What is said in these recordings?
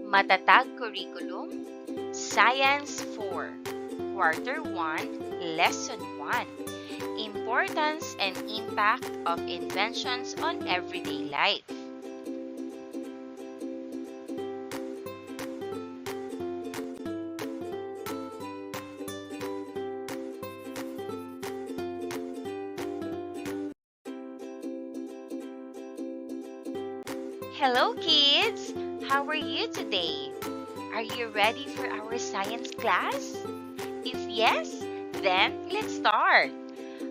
MATATAG Curriculum, Science 4, Quarter 1, Lesson 1, Importance and Impact of Inventions on Everyday Life. Hello kids! How are you today? Are you ready for our science class? If yes, then let's start.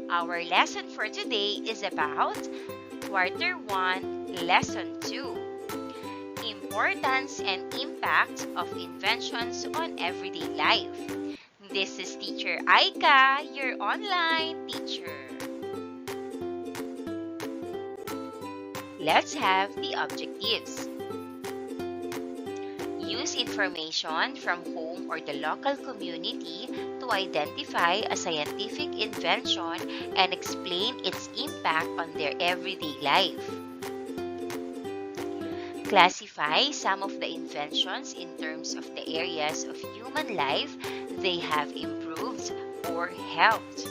Our lesson for today is about Quarter 1, Lesson 2, Importance and Impact of Inventions on Everyday Life. This is Teacher Aika, your online teacher. Let's have the objectives. Use information from home or the local community to identify a scientific invention and explain its impact on their everyday life. Classify some of the inventions in terms of the areas of human life they have improved or helped.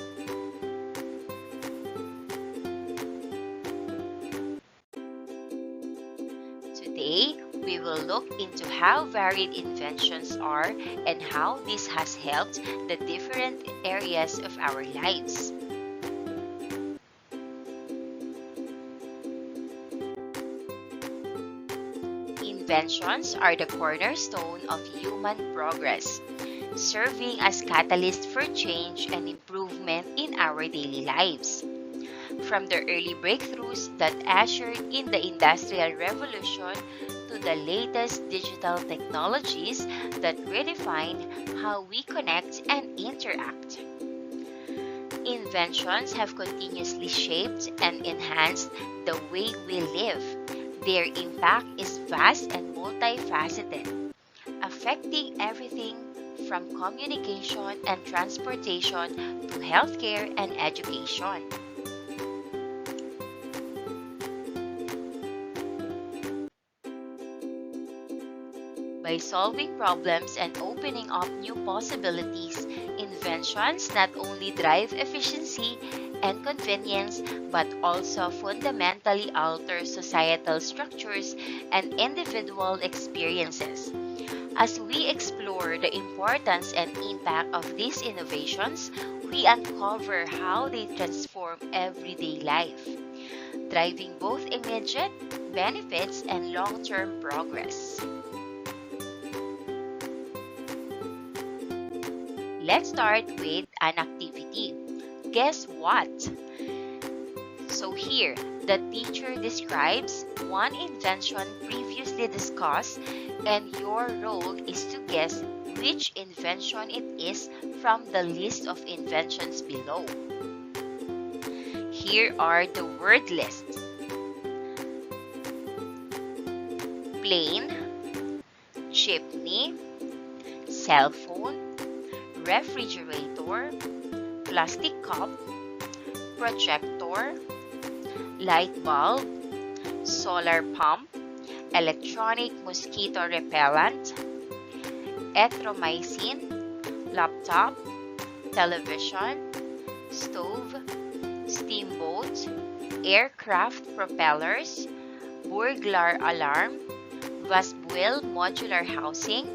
Today, we will look into how varied inventions are and how this has helped the different areas of our lives. Inventions are the cornerstone of human progress, serving as catalysts for change and improvement in our daily lives. From the early breakthroughs that ushered in the Industrial Revolution to the latest digital technologies that redefine how we connect and interact. Inventions have continuously shaped and enhanced the way we live. Their impact is vast and multifaceted, affecting everything from communication and transportation to healthcare and education. By solving problems and opening up new possibilities, inventions not only drive efficiency and convenience but also fundamentally alter societal structures and individual experiences. As we explore the importance and impact of these innovations, we uncover how they transform everyday life, driving both immediate benefits and long-term progress. Let's start with an activity. Guess what? So here, the teacher describes one invention previously discussed and your role is to guess which invention it is from the list of inventions below. Here are the word lists. Plane, jeepney, cell phone, refrigerator, plastic cup, projector, light bulb, solar pump, electronic mosquito repellent, erythromycin, laptop, television, stove, steamboat, aircraft propellers, burglar alarm, Vasbuil modular housing,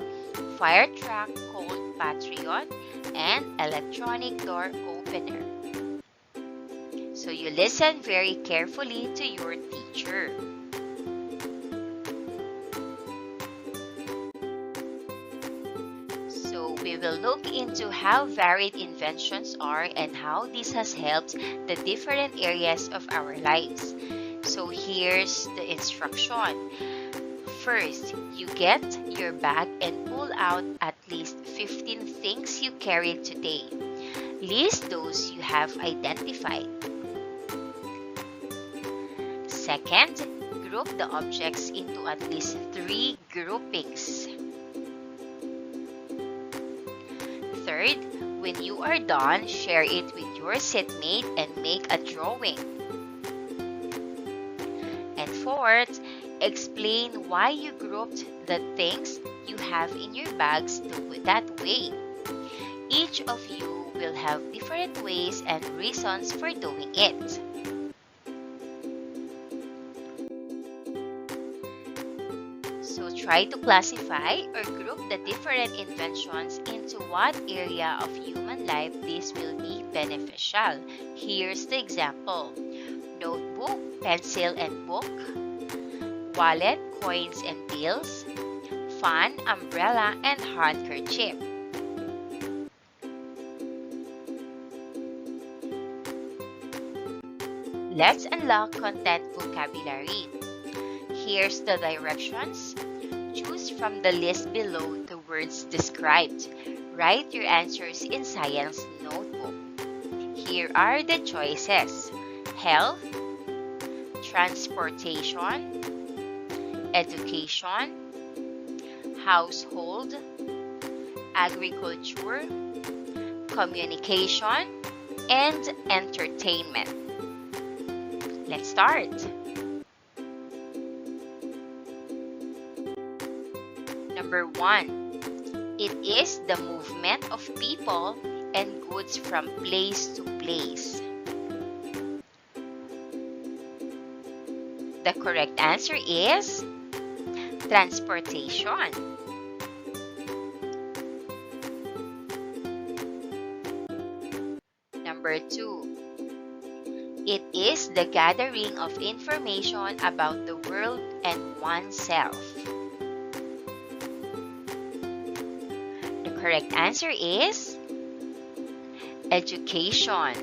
fire truck called Patriot, and electronic door opener. So you listen very carefully to your teacher. So we will look into how varied inventions are and how this has helped the different areas of our lives. So here's the instruction. First, you get your bag and pull out at least 15 things you carried today. List those you have identified. Second, group the objects into at least 3 groupings. Third, when you are done, share it with your seatmate and make a drawing. And fourth, Explain why you grouped the things you have in your bags that way. Each of you will have different ways and reasons for doing it. So try to classify or group the different inventions into what area of human life this will be beneficial. Here's the example: notebook, pencil and book, wallet, coins and bills, fan, umbrella, and handkerchief. Let's unlock content vocabulary. Here's the directions. Choose from the list below the words described. Write your answers in science notebook. Here are the choices: health, transportation, education, household, agriculture, communication, and entertainment. Let's start. Number 1. It is the movement of people and goods from place to place. The correct answer is transportation. Number 2. It is the gathering of information about the world and oneself. The correct answer is education.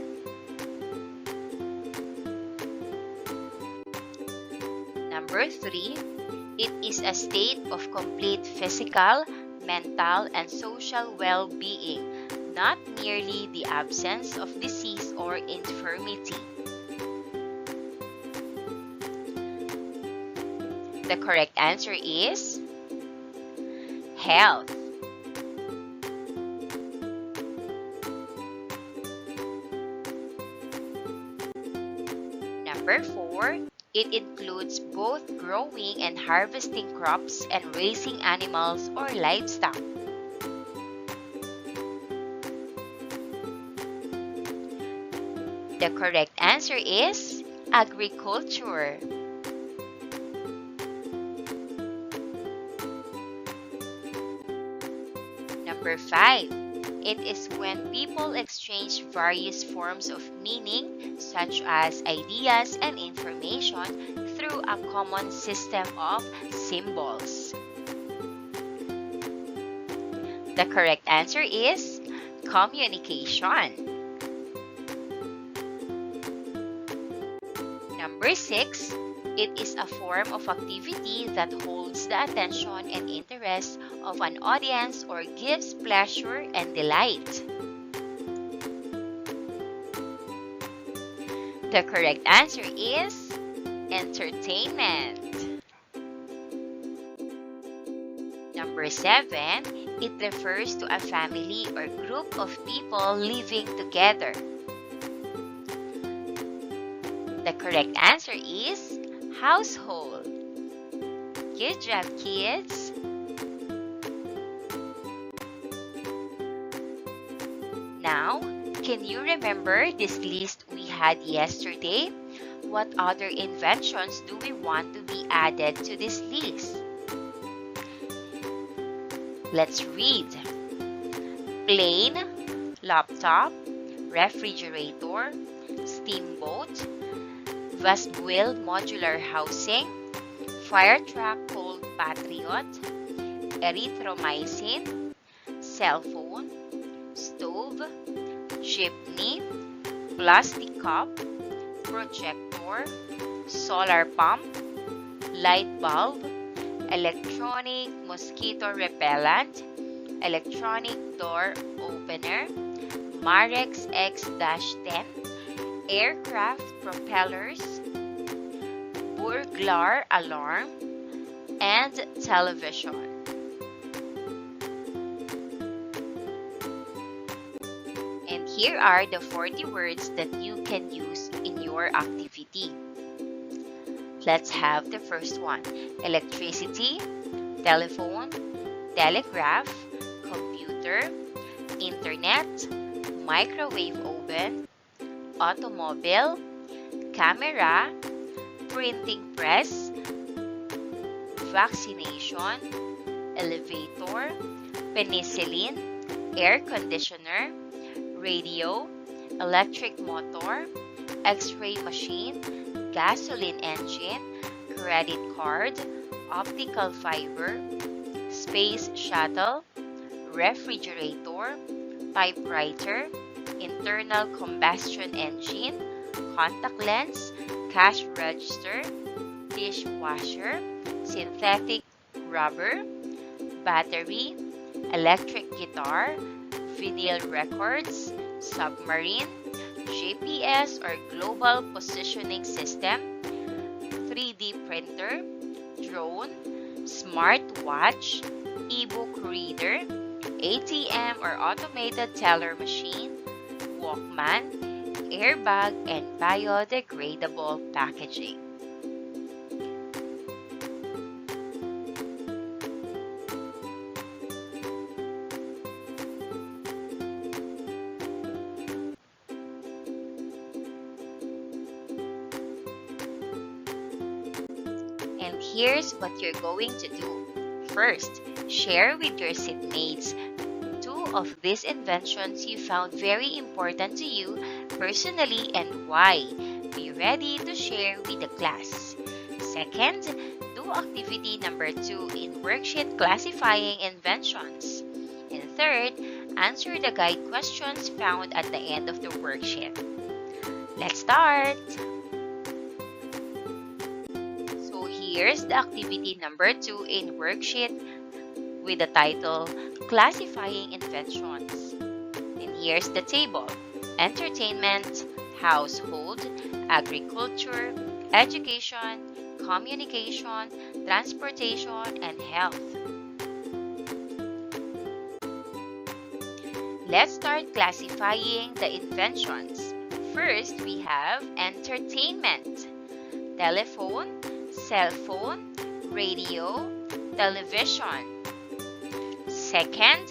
Number 3. It is a state of complete physical, mental, and social well-being, not merely the absence of disease or infirmity. The correct answer is health. Number 4. It includes both growing and harvesting crops and raising animals or livestock. The correct answer is agriculture. Number 5. It is when people exchange various forms of meaning, such as ideas and information, through a common system of symbols. The correct answer is communication. Number 6. It is a form of activity that holds the attention and interest of an audience or gives pleasure and delight. The correct answer is entertainment. Number 7. It refers to a family or group of people living together. The correct answer is household. Good job, kids! Now, can you remember this list we had yesterday? What other inventions do we want to be added to this list? Let's read. Plane, laptop, refrigerator, steamboat, Vasbuil modular housing, fire truck called Patriot, erythromycin, cell phone, stove, jeepney, plastic cup, projector, solar pump, light bulb, electronic mosquito repellent, electronic door opener, Marex X-10, aircraft propellers, burglar alarm, and television. And here are the 40 words that you can use in your activity. Let's have the first one. Electricity, telephone, telegraph, computer, internet, microwave oven, automobile, camera, printing press, vaccination, elevator, penicillin, air conditioner, radio, electric motor, x-ray machine, gasoline engine, credit card, optical fiber, space shuttle, refrigerator, typewriter, internal combustion engine, contact lens, cash register, dishwasher, synthetic rubber, battery, electric guitar, vinyl records, submarine, GPS or global positioning system, 3D printer, drone, smartwatch, e-book reader, ATM or automated teller machine, Walkman, airbag, and biodegradable packaging. And here's what you're going to do. First, share with your seatmates two of these inventions you found very important to you personally and why. Be ready to share with the class. Second, do activity number 2 in worksheet classifying inventions. And third, answer the guide questions found at the end of the worksheet. Let's start! Here's the activity number 2 in worksheet with the title Classifying Inventions. And here's the table: entertainment, household, agriculture, education, communication, transportation, and health. Let's start classifying the inventions. First, we have entertainment: telephone, cell phone, radio, television. Second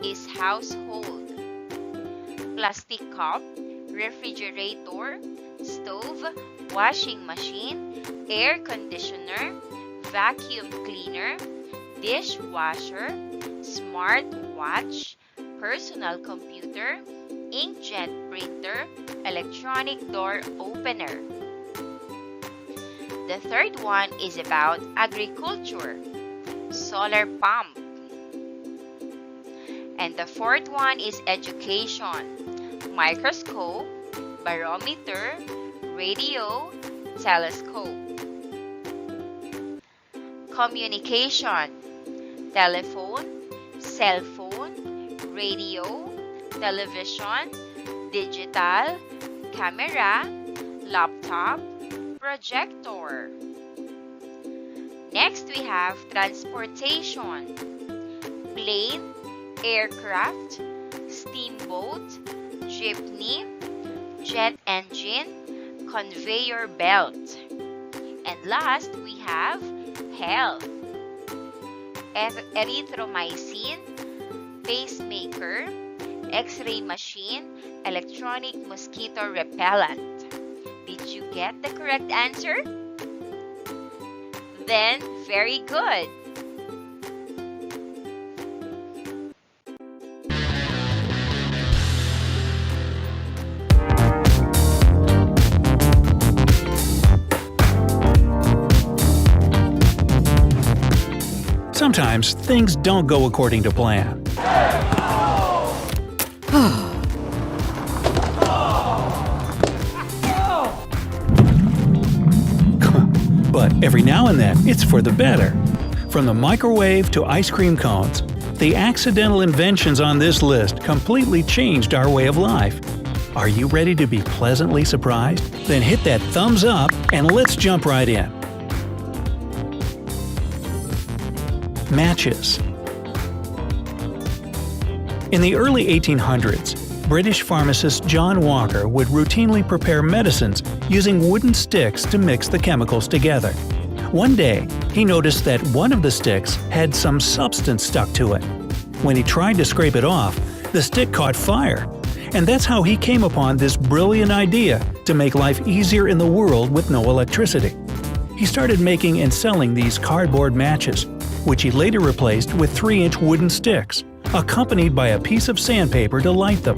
is household: plastic cup, refrigerator, stove, washing machine, air conditioner, vacuum cleaner, dishwasher, smartwatch, personal computer, inkjet printer, electronic door opener. The third one is about agriculture: solar pump. And the fourth one is education: microscope, barometer, radio, telescope. Communication: telephone, cell phone, radio, television, digital, camera, laptop, projector. Next, we have transportation: plane, aircraft, steamboat, jeepney, jet engine, conveyor belt. And last, we have health: erythromycin, pacemaker, x-ray machine, electronic mosquito repellent. Did you get the correct answer? Then, very good! Sometimes things don't go according to plan. But every now and then, it's for the better. From the microwave to ice cream cones, the accidental inventions on this list completely changed our way of life. Are you ready to be pleasantly surprised? Then hit that thumbs up and let's jump right in. Matches. In the early 1800s, British pharmacist John Walker would routinely prepare medicines using wooden sticks to mix the chemicals together. One day, he noticed that one of the sticks had some substance stuck to it. When he tried to scrape it off, the stick caught fire. And that's how he came upon this brilliant idea to make life easier in the world with no electricity. He started making and selling these cardboard matches, which he later replaced with 3-inch wooden sticks, accompanied by a piece of sandpaper to light them.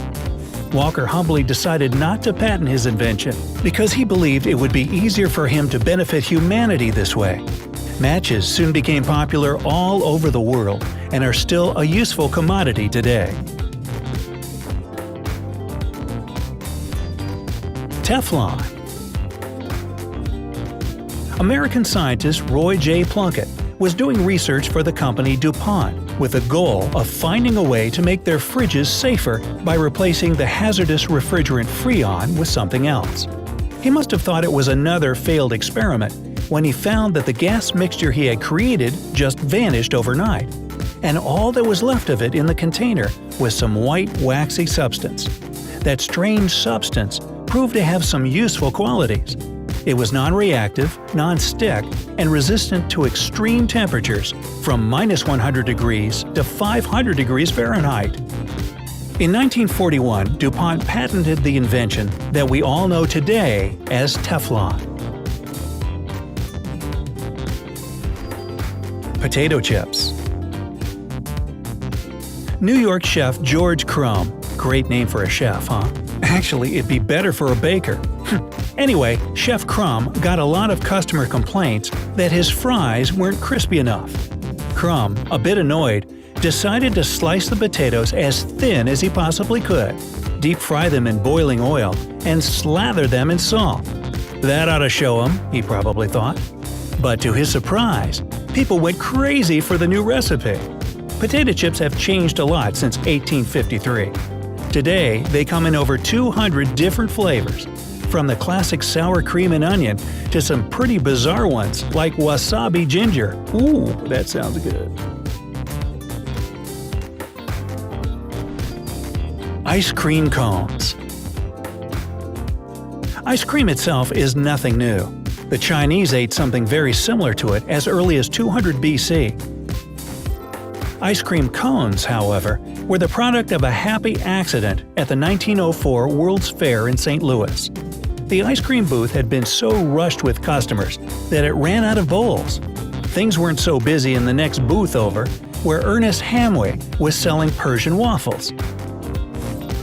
Walker humbly decided not to patent his invention because he believed it would be easier for him to benefit humanity this way. Matches soon became popular all over the world and are still a useful commodity today. Teflon. American scientist Roy J. Plunkett was doing research for the company DuPont with the goal of finding a way to make their fridges safer by replacing the hazardous refrigerant Freon with something else. He must have thought it was another failed experiment when he found that the gas mixture he had created just vanished overnight, and all that was left of it in the container was some white waxy substance. That strange substance proved to have some useful qualities. It was non-reactive, non-stick, and resistant to extreme temperatures from -100 degrees to 500 degrees Fahrenheit. In 1941, DuPont patented the invention that we all know today as Teflon. Potato chips. New York chef George Crumb, great name for a chef, huh? Actually, it'd be better for a baker. Anyway, Chef Crumb got a lot of customer complaints that his fries weren't crispy enough. Crumb, a bit annoyed, decided to slice the potatoes as thin as he possibly could, deep fry them in boiling oil, and slather them in salt. That ought to show him, he probably thought. But to his surprise, people went crazy for the new recipe. Potato chips have changed a lot since 1853. Today, they come in over 200 different flavors, from the classic sour cream and onion to some pretty bizarre ones like wasabi ginger. Ooh, that sounds good. Ice cream cones. Ice cream itself is nothing new. The Chinese ate something very similar to it as early as 200 BC. Ice cream cones, however, were the product of a happy accident at the 1904 World's Fair in St. Louis. The ice cream booth had been so rushed with customers that it ran out of bowls. Things weren't so busy in the next booth over, where Ernest Hamway was selling Persian waffles.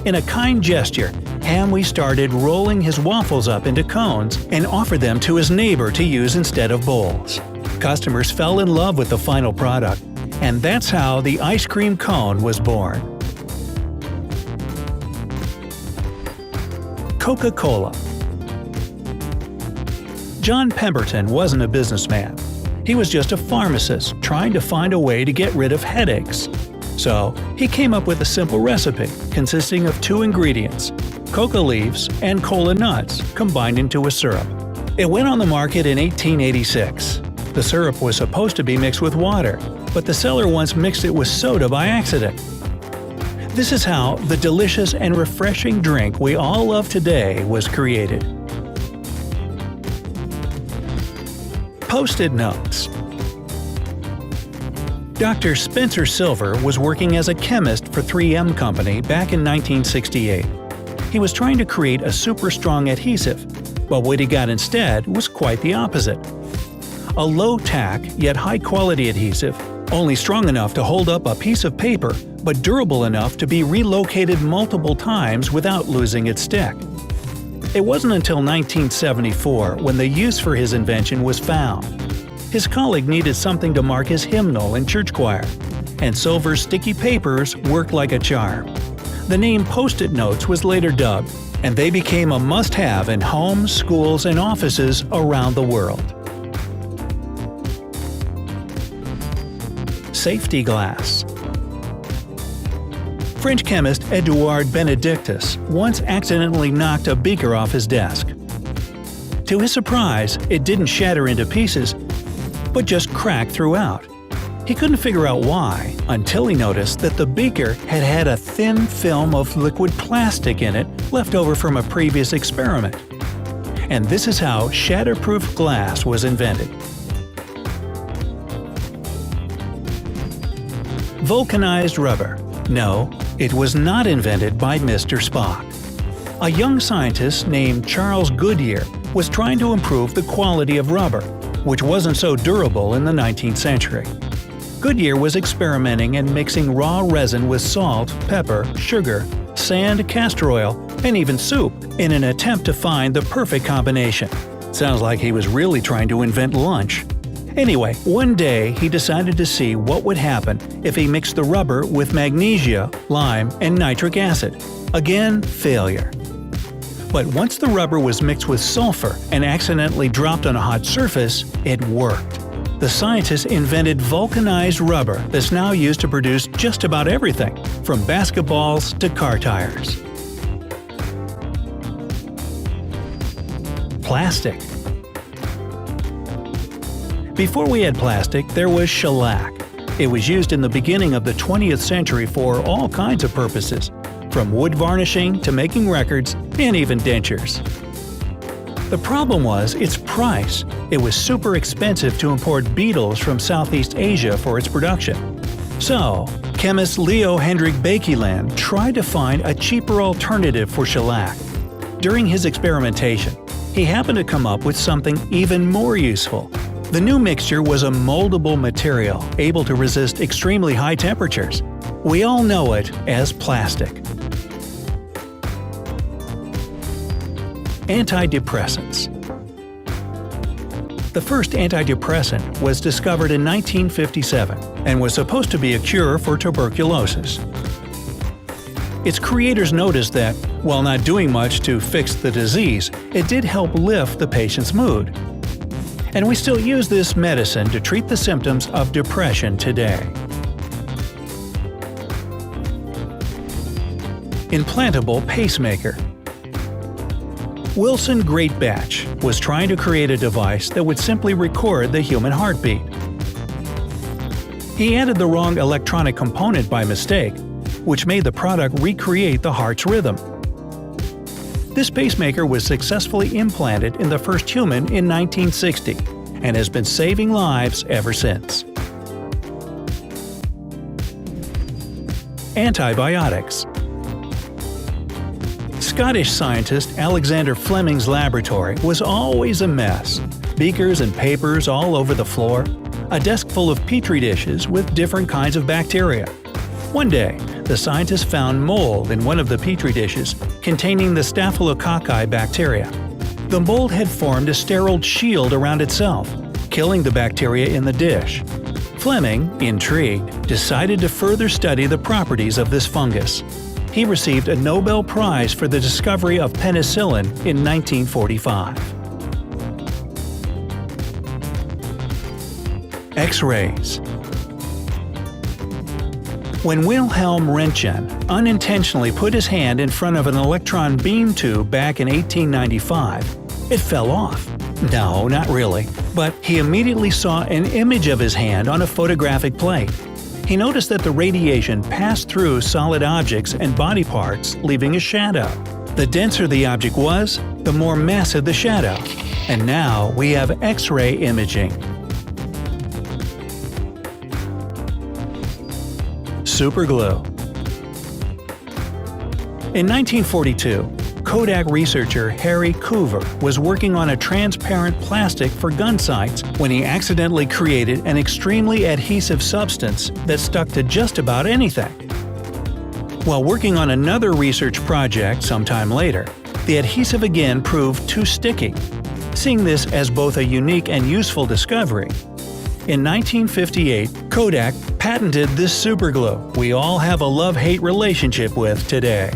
In a kind gesture, Hamway started rolling his waffles up into cones and offered them to his neighbor to use instead of bowls. Customers fell in love with the final product, and that's how the ice cream cone was born. Coca-Cola. John Pemberton wasn't a businessman. He was just a pharmacist trying to find a way to get rid of headaches. So, he came up with a simple recipe consisting of 2 ingredients, coca leaves and cola nuts combined into a syrup. It went on the market in 1886. The syrup was supposed to be mixed with water, but the seller once mixed it with soda by accident. This is how the delicious and refreshing drink we all love today was created. Post-it notes. Dr. Spencer Silver was working as a chemist for 3M Company back in 1968. He was trying to create a super strong adhesive, but what he got instead was quite the opposite. A low-tack yet high-quality adhesive, only strong enough to hold up a piece of paper, but durable enough to be relocated multiple times without losing its stick. It wasn't until 1974 when the use for his invention was found. His colleague needed something to mark his hymnal in church choir, and Silver's sticky papers worked like a charm. The name Post-it notes was later dubbed, and they became a must-have in homes, schools, and offices around the world. Safety glass. French chemist Edouard Benedictus once accidentally knocked a beaker off his desk. To his surprise, it didn't shatter into pieces, but just cracked throughout. He couldn't figure out why until he noticed that the beaker had a thin film of liquid plastic in it left over from a previous experiment. And this is how shatterproof glass was invented. Vulcanized rubber. No, it was not invented by Mr. Spock. A young scientist named Charles Goodyear was trying to improve the quality of rubber, which wasn't so durable in the 19th century. Goodyear was experimenting and mixing raw resin with salt, pepper, sugar, sand, castor oil, and even soup in an attempt to find the perfect combination. Sounds like he was really trying to invent lunch. Anyway, one day he decided to see what would happen if he mixed the rubber with magnesia, lime, and nitric acid. Again, failure. But once the rubber was mixed with sulfur and accidentally dropped on a hot surface, it worked. The scientists invented vulcanized rubber that's now used to produce just about everything, from basketballs to car tires. Plastic. Before we had plastic, there was shellac. It was used in the beginning of the 20th century for all kinds of purposes, from wood varnishing to making records and even dentures. The problem was its price. It was super expensive to import beetles from Southeast Asia for its production. So, chemist Leo Hendrik Baekeland tried to find a cheaper alternative for shellac. During his experimentation, he happened to come up with something even more useful. The new mixture was a moldable material able to resist extremely high temperatures. We all know it as plastic. Antidepressants. The first antidepressant was discovered in 1957 and was supposed to be a cure for tuberculosis. Its creators noticed that, while not doing much to fix the disease, it did help lift the patient's mood. And we still use this medicine to treat the symptoms of depression today. Implantable pacemaker. Wilson Greatbatch was trying to create a device that would simply record the human heartbeat. He added the wrong electronic component by mistake, which made the product recreate the heart's rhythm. This pacemaker was successfully implanted in the first human in 1960 and has been saving lives ever since. Antibiotics. Scottish scientist Alexander Fleming's laboratory was always a mess. Beakers and papers all over the floor, a desk full of petri dishes with different kinds of bacteria. One day, the scientists found mold in one of the petri dishes containing the Staphylococci bacteria. The mold had formed a sterile shield around itself, killing the bacteria in the dish. Fleming, intrigued, decided to further study the properties of this fungus. He received a Nobel Prize for the discovery of penicillin in 1945. X-rays. When Wilhelm Röntgen unintentionally put his hand in front of an electron beam tube back in 1895, it fell off. No, not really, but he immediately saw an image of his hand on a photographic plate. He noticed that the radiation passed through solid objects and body parts, leaving a shadow. The denser the object was, the more massive the shadow. And now we have X-ray imaging. Superglue. In 1942, Kodak researcher Harry Coover was working on a transparent plastic for gun sights when he accidentally created an extremely adhesive substance that stuck to just about anything. While working on another research project sometime later, the adhesive again proved too sticky. Seeing this as both a unique and useful discovery, in 1958, Kodak patented this superglue we all have a love-hate relationship with today.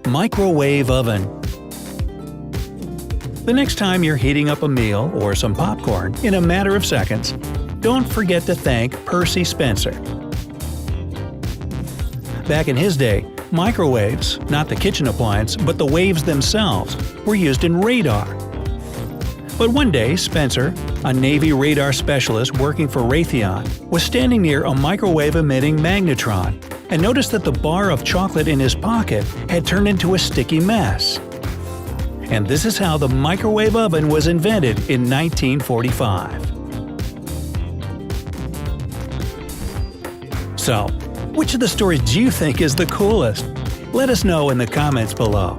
Microwave oven. The next time you're heating up a meal or some popcorn in a matter of seconds, don't forget to thank Percy Spencer. Back in his day, microwaves, not the kitchen appliance, but the waves themselves, were used in radar. But one day, Spencer, a Navy radar specialist working for Raytheon, was standing near a microwave-emitting magnetron and noticed that the bar of chocolate in his pocket had turned into a sticky mess. And this is how the microwave oven was invented in 1945. So, which of the stories do you think is the coolest? Let us know in the comments below.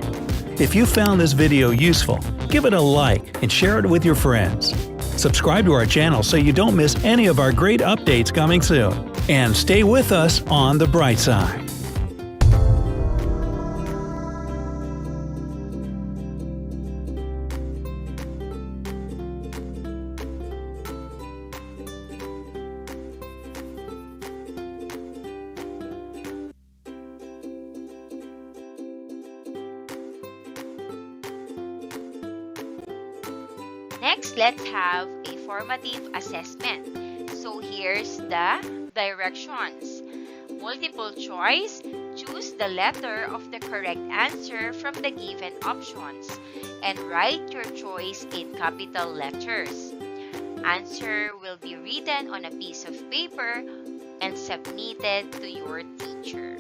If you found this video useful, give it a like and share it with your friends. Subscribe to our channel so you don't miss any of our great updates coming soon. And stay with us on the bright side. Next, let's have a formative assessment. So here's the directions. Multiple choice, choose the letter of the correct answer from the given options and write your choice in capital letters. Answer will be written on a piece of paper and submitted to your teacher.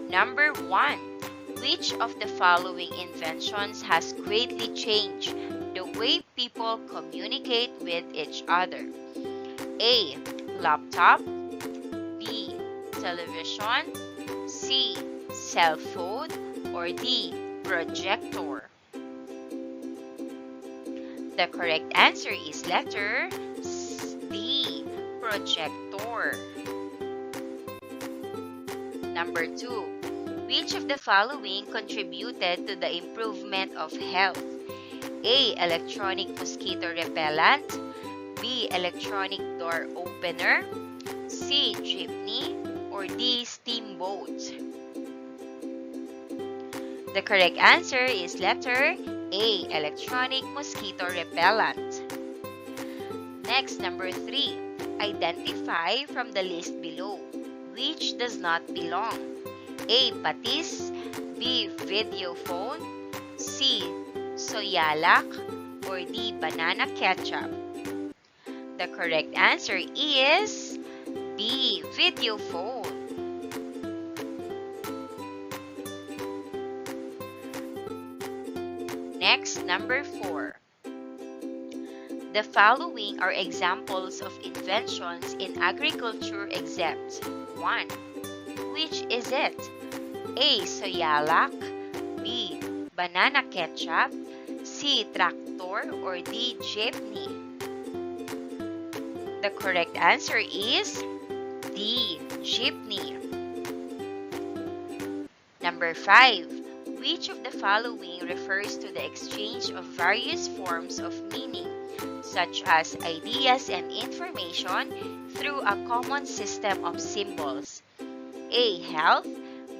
Number 1. Which of the following inventions has greatly changed the way people communicate with each other? A. Laptop. B. Television. C. Cell phone. Or D. Projector. The correct answer is letter D. Projector. Number 2. Which of the following contributed to the improvement of health? A. Electronic mosquito repellent. B. Electronic door opener. C. Jeepney. Or D. Steamboat. The correct answer is letter A. Electronic mosquito repellent. Next, number 3. Identify from the list below which does not belong. A. Patis. B. Video phone. C. Soyalak. Or D. Banana ketchup. The correct answer is B. Video phone. Next, number 4. The following are examples of inventions in agriculture except 1. Which is it? A. Soyalak. B. Banana ketchup. C. Tractor. Or D. Jeepney. The correct answer is D. Jeepney. Number 5. Which of the following refers to the exchange of various forms of meaning, such as ideas and information, through a common system of symbols? A. Health.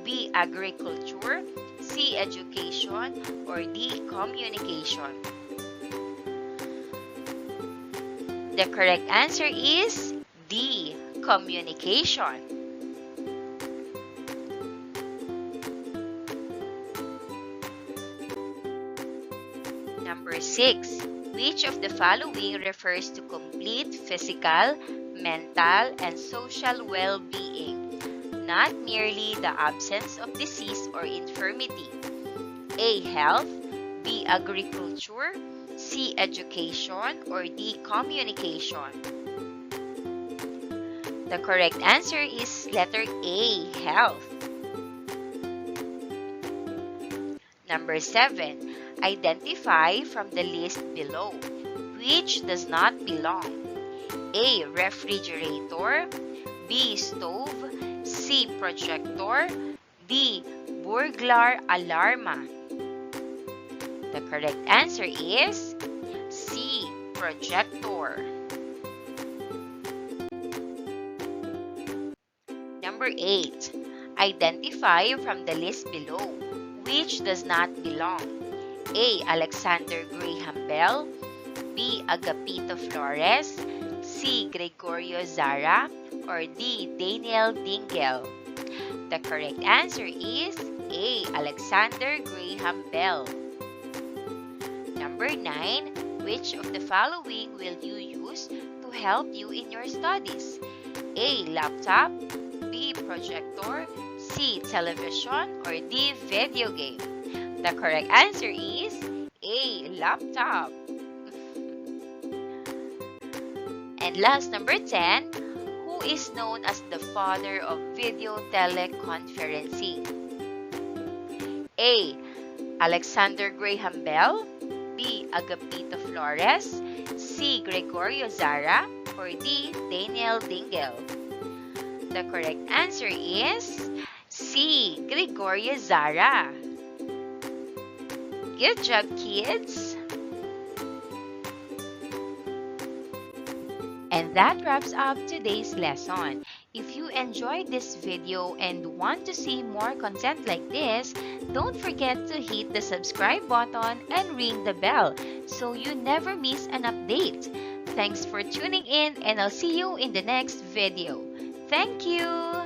B. Agriculture. C. Education. Or D. Communication. The correct answer is D. Communication. Number 6. Which of the following refers to complete physical, mental, and social well-being, not merely the absence of disease or infirmity? A. Health. B. Agriculture. C. Education. Or D. Communication. The correct answer is letter A. Health. Number 7. Identify from the list below which does not belong. A. Refrigerator. B. Stove. C. Projector. D. Burglar alarma. The correct answer is C. Projector. Number 8. Identify from the list below which does not belong. A. Alexander Graham Bell. B. Agapito Flores. C. Gregorio Zara. Or D. Daniel Dingle. The correct answer is A. Alexander Graham Bell. Number 9. Which of the following will you use to help you in your studies? A. Laptop, B. Projector, C. Television, or D. Video game? The correct answer is A. Laptop. And last, number 10, who is known as the father of video teleconferencing? A. Alexander Graham Bell, B. Agapito Flores, C. Gregorio Zara, or D. Daniel Dingle? The correct answer is C. Gregorio Zara. Good job, kids! And that wraps up today's lesson. If you enjoyed this video and want to see more content like this, don't forget to hit the subscribe button and ring the bell so you never miss an update. Thanks for tuning in, and I'll see you in the next video. Thank you!